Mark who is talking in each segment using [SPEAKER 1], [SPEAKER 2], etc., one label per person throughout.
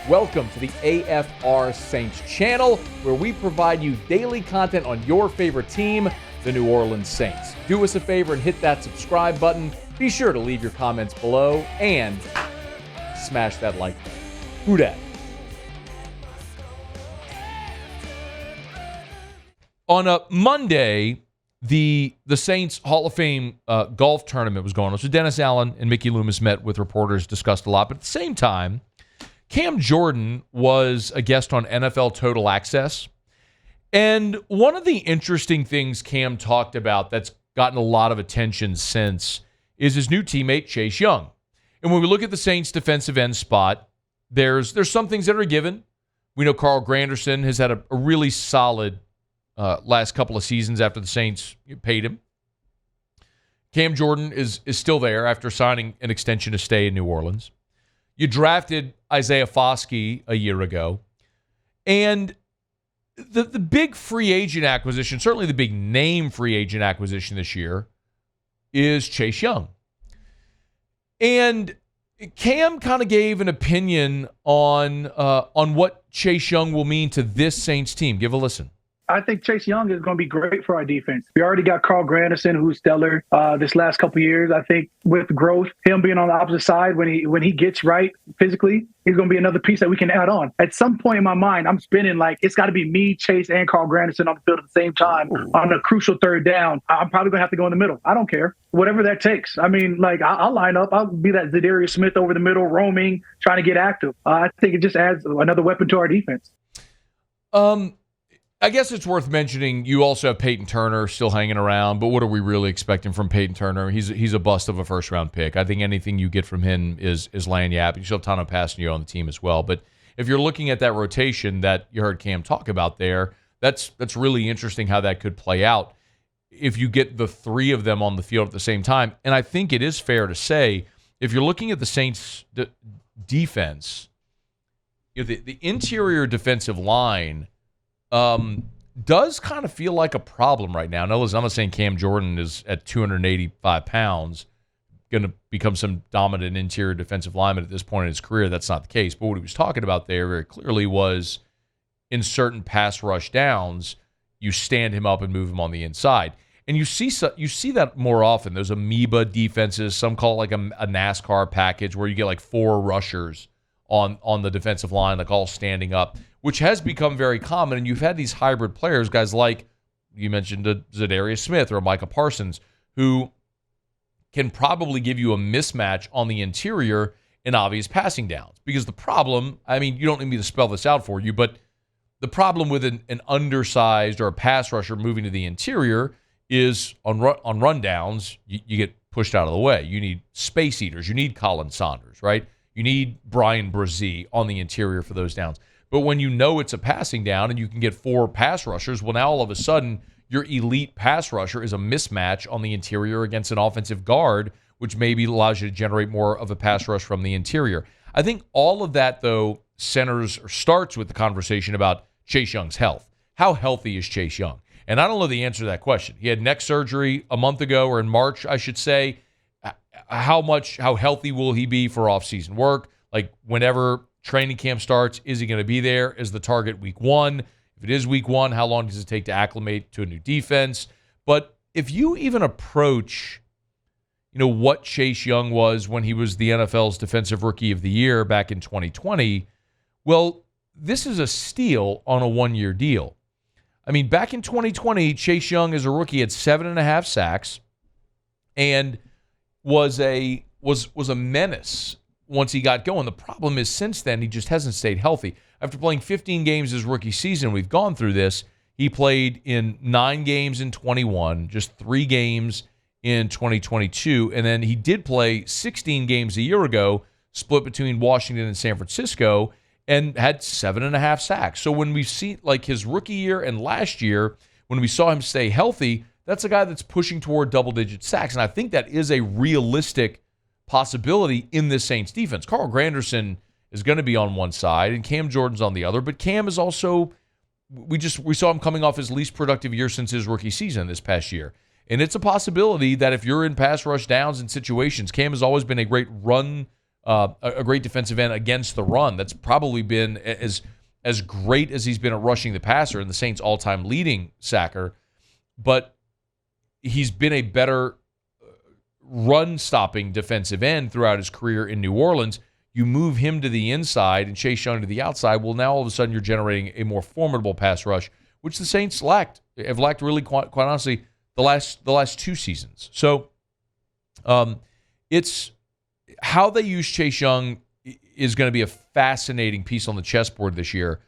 [SPEAKER 1] Welcome to the AFR Saints channel, where we provide you daily content on your favorite team, the New Orleans Saints. Do us a favor and hit that subscribe button. Be sure to leave your comments below and smash that like button. Who dat? On a Monday, the Saints Hall of Fame golf tournament was going on. So Dennis Allen and Mickey Loomis met with reporters, discussed a lot. But at the same time, Cam Jordan was a guest on NFL Total Access. And one of the interesting things Cam talked about that's gotten a lot of attention since is his new teammate, Chase Young. And when we look at the Saints defensive end spot, there's some things that are given. We know Carl Granderson has had a really solid last couple of seasons after the Saints paid him. Cam Jordan is still there after signing an extension to stay in New Orleans. You drafted Isaiah Foskey a year ago. And the big free agent acquisition, certainly the big name free agent acquisition this year, is Chase Young. And Cam kind of gave an opinion on what Chase Young will mean to this Saints team. Give a listen.
[SPEAKER 2] I think Chase Young is going to be great for our defense. We already got Carl Granderson, who's stellar this last couple of years. I think with growth, him being on the opposite side when he gets right physically, he's going to be another piece that we can add on. At some point in my mind, I'm spinning like it's got to be me, Chase, and Carl Granderson on the field at the same time on a crucial third down. I'm probably going to have to go in the middle. I don't care. Whatever that takes. I mean, like, I'll line up. I'll be that Zadarius Smith over the middle, roaming, trying to get active. I think it just adds another weapon to our defense.
[SPEAKER 1] I guess it's worth mentioning you also have Peyton Turner still hanging around, but what are we really expecting from Peyton Turner? He's a bust of a first-round pick. I think anything you get from him is lagniappe. You still have Tano Passanio on the team as well. But if you're looking at that rotation that you heard Cam talk about there, that's really interesting how that could play out if you get the three of them on the field at the same time. And I think it is fair to say, if you're looking at the Saints' defense, the interior defensive line does kind of feel like a problem right now. Now, listen, I'm not saying Cam Jordan is at 285 pounds going to become some dominant interior defensive lineman at this point in his career. That's not the case. But what he was talking about there very clearly was in certain pass rush downs, you stand him up and move him on the inside. And you see that more often. Those amoeba defenses, some call it like a NASCAR package where you get like four rushers on the defensive line, like all standing up, which has become very common. And you've had these hybrid players, guys like you mentioned Zadarius Smith or Micah Parsons, who can probably give you a mismatch on the interior in obvious passing downs. Because the problem, I mean, you don't need me to spell this out for you, but the problem with an undersized or a pass rusher moving to the interior is on rundowns, you get pushed out of the way. You need space eaters. You need Colin Saunders, right? You need Brian Brzee on the interior for those downs. But when you know it's a passing down and you can get four pass rushers, well, now all of a sudden your elite pass rusher is a mismatch on the interior against an offensive guard, which maybe allows you to generate more of a pass rush from the interior. I think all of that, though, starts with the conversation about Chase Young's health. How healthy is Chase Young? And I don't know the answer to that question. He had neck surgery a month ago, or in March, I should say. How healthy will he be for offseason work? Like, whenever training camp starts, is he going to be there? Is the target week one? If it is week one, how long does it take to acclimate to a new defense? But if you even approach, what Chase Young was when he was the NFL's Defensive Rookie of the Year back in 2020, well, this is a steal on a one-year deal. I mean, back in 2020, Chase Young as a rookie had 7.5 sacks and was a menace once he got going. The problem is since then, he just hasn't stayed healthy. After playing 15 games his rookie season, we've gone through this. He played in 9 games in 21, just 3 games in 2022, and then he did play 16 games a year ago, split between Washington and San Francisco, and had 7.5 sacks. So when we've seen like his rookie year and last year, when we saw him stay healthy, that's a guy that's pushing toward double-digit sacks, and I think that is a realistic possibility in this Saints defense. Carl Granderson is going to be on one side, and Cam Jordan's on the other, but Cam is also, we saw him coming off his least productive year since his rookie season this past year. And it's a possibility that if you're in pass rush downs and situations, Cam has always been a great run a great defensive end against the run. That's probably been as great as he's been at rushing the passer and the Saints' all-time leading sacker. But he's been a better run-stopping defensive end throughout his career in New Orleans. You move him to the inside and Chase Young to the outside, well, now all of a sudden you're generating a more formidable pass rush, which the Saints have lacked really, quite honestly, the last 2 seasons. So it's how they use Chase Young is going to be a fascinating piece on the chessboard this year.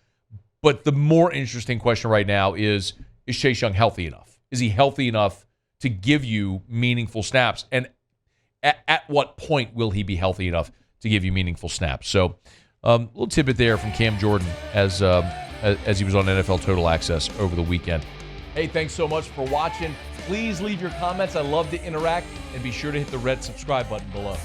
[SPEAKER 1] But the more interesting question right now is Chase Young healthy enough? Is he healthy enough to give you meaningful snaps? And at what point will he be healthy enough to give you meaningful snaps? So a little tidbit there from Cam Jordan as he was on NFL Total Access over the weekend. Hey, thanks so much for watching. Please leave your comments. I love to interact. And be sure to hit the red subscribe button below.